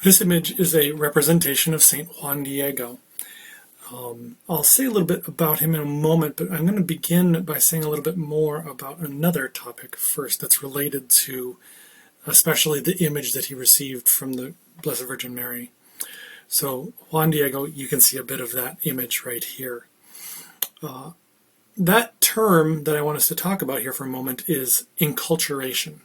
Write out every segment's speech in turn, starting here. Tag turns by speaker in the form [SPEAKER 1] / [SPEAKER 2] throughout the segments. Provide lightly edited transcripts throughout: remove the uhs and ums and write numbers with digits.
[SPEAKER 1] This image is a representation of Saint Juan Diego. I'll say a little bit about him in a moment, but I'm going to begin by saying a little bit more about another topic first that's related to especially the image that he received from the Blessed Virgin Mary. So Juan Diego, you can see a bit of that image right here. That term that I want us to talk about here for a moment is enculturation.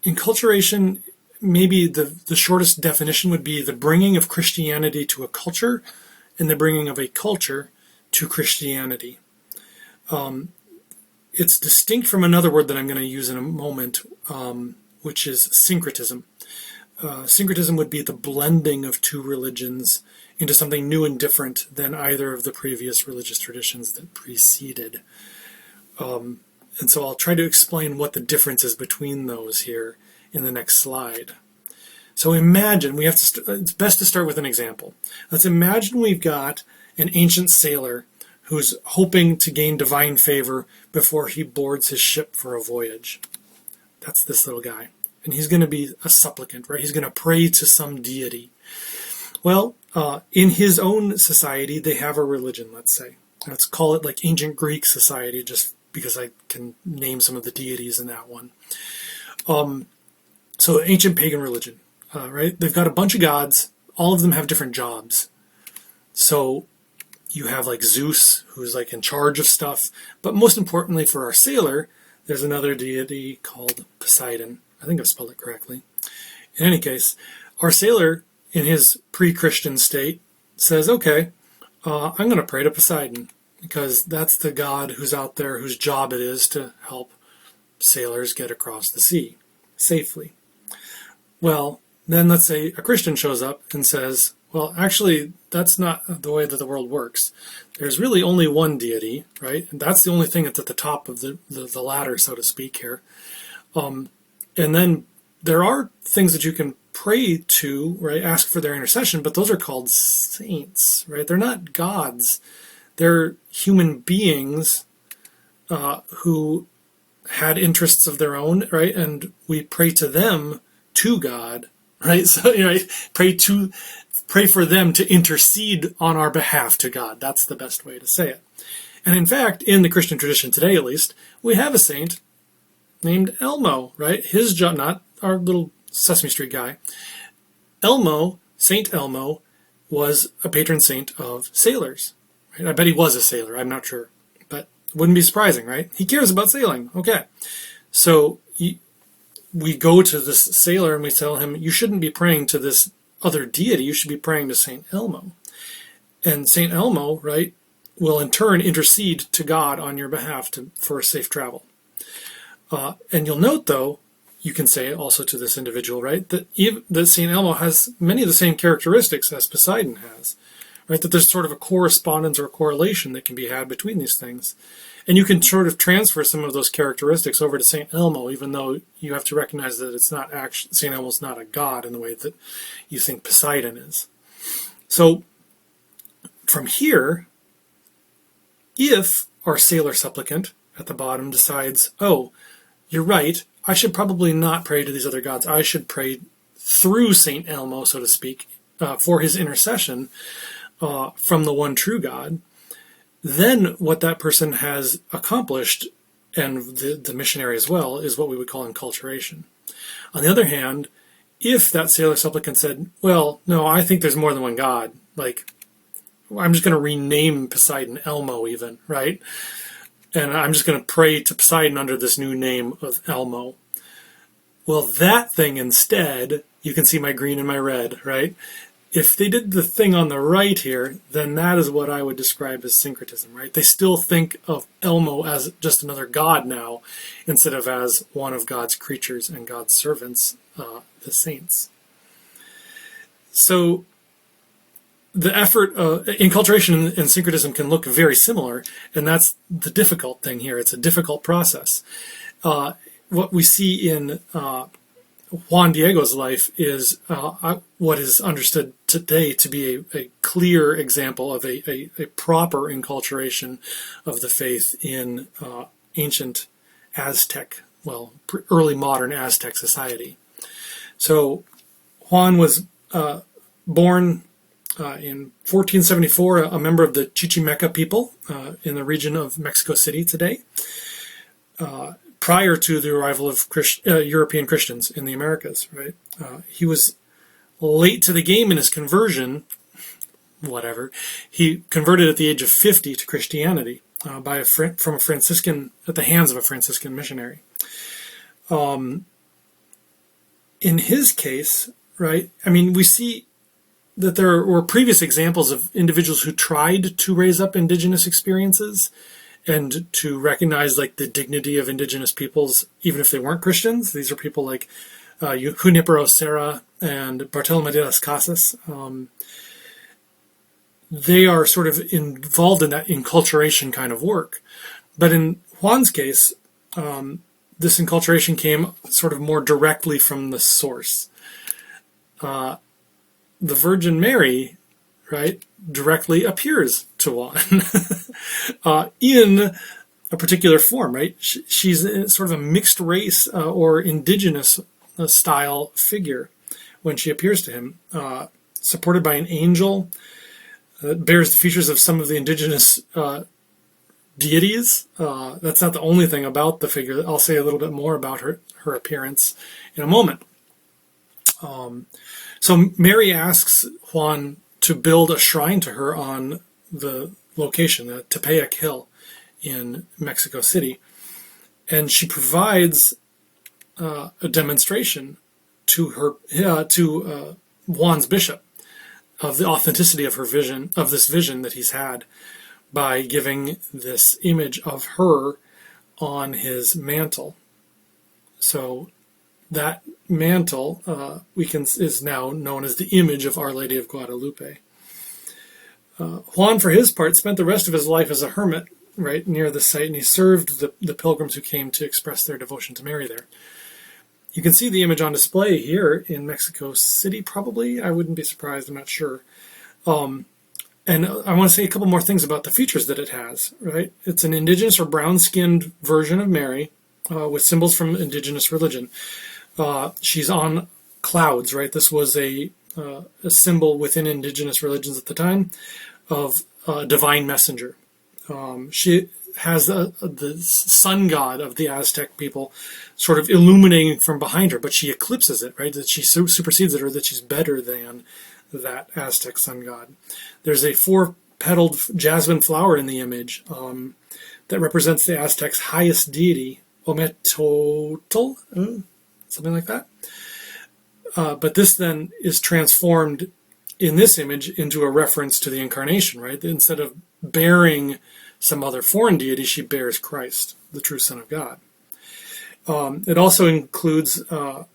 [SPEAKER 1] Enculturation, maybe the shortest definition would be the bringing of Christianity to a culture and the bringing of a culture to Christianity. It's distinct from another word that I'm going to use in a moment, which is syncretism. Syncretism would be the blending of two religions into something new and different than either of the previous religious traditions that preceded. And so I'll try to explain what the difference is between those here in the next slide. So imagine, it's best to start with an example. Let's imagine we've got an ancient sailor who's hoping to gain divine favor before he boards his ship for a voyage. That's this little guy. And he's going to be a supplicant, right? He's going to pray to some deity. Well, in his own society, they have a religion, let's say. Let's call it like ancient Greek society, just because I can name some of the deities in that one. So ancient pagan religion, right? They've got a bunch of gods. All of them have different jobs. So you have like Zeus, who's like in charge of stuff. But most importantly for our sailor, there's another deity called Poseidon. I think I've spelled it correctly. In any case, our sailor in his pre-Christian state says, okay, I'm going to pray to Poseidon, because that's the god who's out there, whose job it is to help sailors get across the sea safely. Well, then let's say a Christian shows up and says, well, actually, that's not the way that the world works. There's really only one deity, right? And that's the only thing that's at the top of the ladder, so to speak, here. And then there are things that you can pray to, right? Ask for their intercession, but those are called saints, right? They're not gods. They're human beings who had interests of their own, right? And we pray to them to God, right? So, pray for them to intercede on our behalf to God. That's the best way to say it. And in fact, in the Christian tradition today, at least, we have a saint named Elmo, right? His job, not our little Sesame Street guy. Saint Elmo, was a patron saint of sailors. Right? I bet he was a sailor. I'm not sure. But it wouldn't be surprising, right? He cares about sailing. Okay. So we go to this sailor and we tell him, you shouldn't be praying to this other deity. You should be praying to Saint Elmo. And Saint Elmo, right, will in turn intercede to God on your behalf for safe travel. And you'll note, though, you can say also to this individual, right, that Saint Elmo has many of the same characteristics as Poseidon has. Right, that there's sort of a correspondence or a correlation that can be had between these things. And you can sort of transfer some of those characteristics over to St. Elmo, even though you have to recognize that it's not actually, St. Elmo's not a god in the way that you think Poseidon is. So from here, if our sailor supplicant at the bottom decides, oh, you're right, I should probably not pray to these other gods. I should pray through St. Elmo, so to speak, for his intercession, from the one true God, then what that person has accomplished, and the missionary as well, is what we would call enculturation. On the other hand, if that sailor supplicant said, well, no, I think there's more than one God, like, I'm just going to rename Poseidon Elmo even, right? And I'm just going to pray to Poseidon under this new name of Elmo. Well, that thing instead, you can see my green and my red, right? If they did the thing on the right here, then that is what I would describe as syncretism, right? They still think of Elmo as just another god now, instead of as one of God's creatures and God's servants, the saints. So the effort, enculturation and syncretism can look very similar, and that's the difficult thing here. It's a difficult process. What we see in Juan Diego's life is what is understood today to be a clear example of a proper enculturation of the faith in ancient Aztec, early modern Aztec society. So Juan was born in 1474, a member of the Chichimeca people in the region of Mexico City today, prior to the arrival of European Christians in the Americas. Right? He was late to the game in his conversion. Whatever. He converted at the age of 50 to Christianity from a Franciscan, at the hands of a Franciscan missionary. In his case, right, I mean, we see that there were previous examples of individuals who tried to raise up indigenous experiences and to recognize like the dignity of indigenous peoples, even if they weren't Christians. These are people like Junipero Serra and Bartolomé de las Casas. They are sort of involved in that enculturation kind of work. But in Juan's case, this enculturation came sort of more directly from the source. The Virgin Mary, right, directly appears to Juan in a particular form, right? She's sort of a mixed race or indigenous style figure when she appears to him, supported by an angel that bears the features of some of the indigenous deities. That's not the only thing about the figure. I'll say a little bit more about her appearance in a moment. So Mary asks Juan to build a shrine to her on the location, the Tepeyac Hill in Mexico City. And she provides a demonstration to Juan's bishop of the authenticity of her vision, of this vision that he's had, by giving this image of her on his mantle. So that mantle is now known as the image of Our Lady of Guadalupe. Juan, for his part, spent the rest of his life as a hermit right near the site, and he served the pilgrims who came to express their devotion to Mary there. You can see the image on display here in Mexico City, probably. I wouldn't be surprised, I'm not sure. And I want to say a couple more things about the features that it has, right? It's an indigenous or brown-skinned version of Mary with symbols from indigenous religion. She's on clouds, right? This was a symbol within indigenous religions at the time of a divine messenger. She has the sun god of the Aztec people sort of illuminating from behind her, but she eclipses it, right? That she supersedes it, or that she's better than that Aztec sun god. There's a 4-petaled jasmine flower in the image that represents the Aztecs' highest deity, Ometotl, something like that. But this then is transformed in this image into a reference to the incarnation, right? Instead of bearing some other foreign deity, she bears Christ, the true Son of God. It also includes a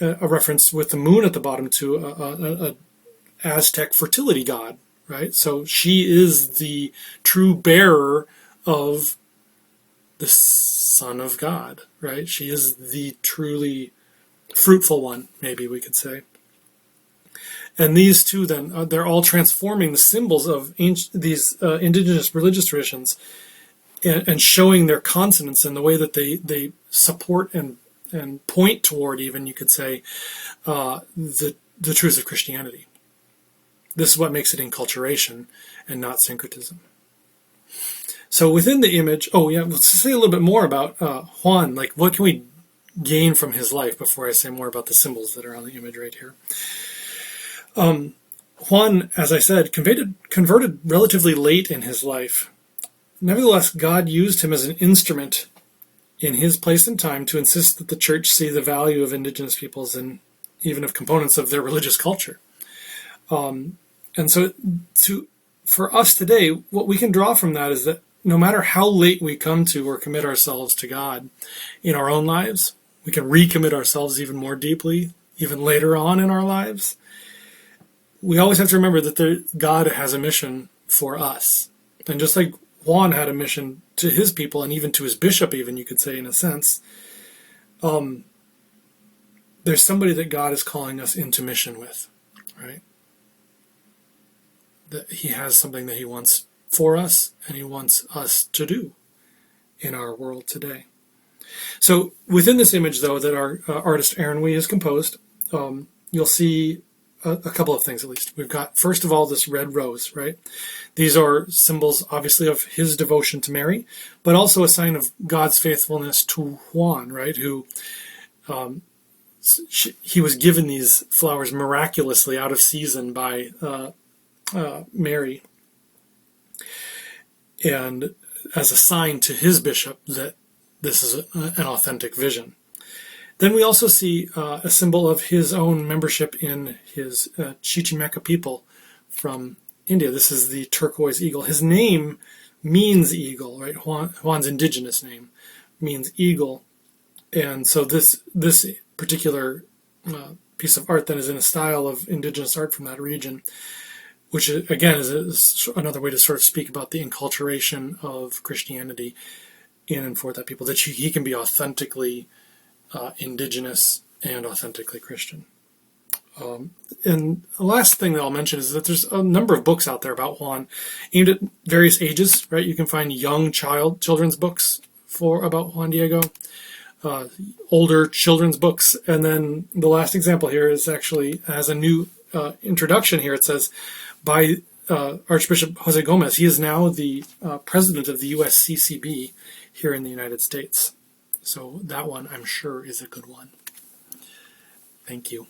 [SPEAKER 1] reference with the moon at the bottom to a Aztec fertility god, right? So she is the true bearer of the Son of God, right? She is the truly fruitful one, maybe we could say. And these two then, they're all transforming the symbols of these indigenous religious traditions and showing their consonance in the way that they support and point toward, even you could say, the truths of Christianity. This is what makes it enculturation and not syncretism. So within the image, let's say a little bit more about Juan. Like, what can we gain from his life before I say more about the symbols that are on the image right here? Juan, as I said, converted relatively late in his life. Nevertheless, God used him as an instrument in his place and time to insist that the church see the value of indigenous peoples and even of components of their religious culture. And so for us today, what we can draw from that is that no matter how late we come to or commit ourselves to God in our own lives, we can recommit ourselves even more deeply, even later on in our lives. We always have to remember that God has a mission for us. And just like Juan had a mission to his people, and even to his bishop, even you could say in a sense, there's somebody that God is calling us into mission with, right? That he has something that he wants for us, and he wants us to do in our world today. So within this image, though, that our artist Aaron Wee has composed, you'll see a couple of things at least. We've got, first of all, this red rose, right? These are symbols, obviously, of his devotion to Mary, but also a sign of God's faithfulness to Juan, right? Who he was given these flowers miraculously out of season by Mary, and as a sign to his bishop that this is an authentic vision. Then we also see a symbol of his own membership in his Chichimeca people from India. This is the turquoise eagle. His name means eagle, right? Juan's indigenous name means eagle. And so this particular piece of art then is in a style of indigenous art from that region, which again is another way to sort of speak about the enculturation of Christianity in and for that people, that he can be authentically indigenous and authentically Christian. And the last thing that I'll mention is that there's a number of books out there about Juan aimed at various ages, right? You can find young children's books about Juan Diego, older children's books, and then the last example here is actually has a new introduction here. It says by Archbishop Jose Gomez. He is now the president of the USCCB here in the United States. So that one, I'm sure, is a good one. Thank you.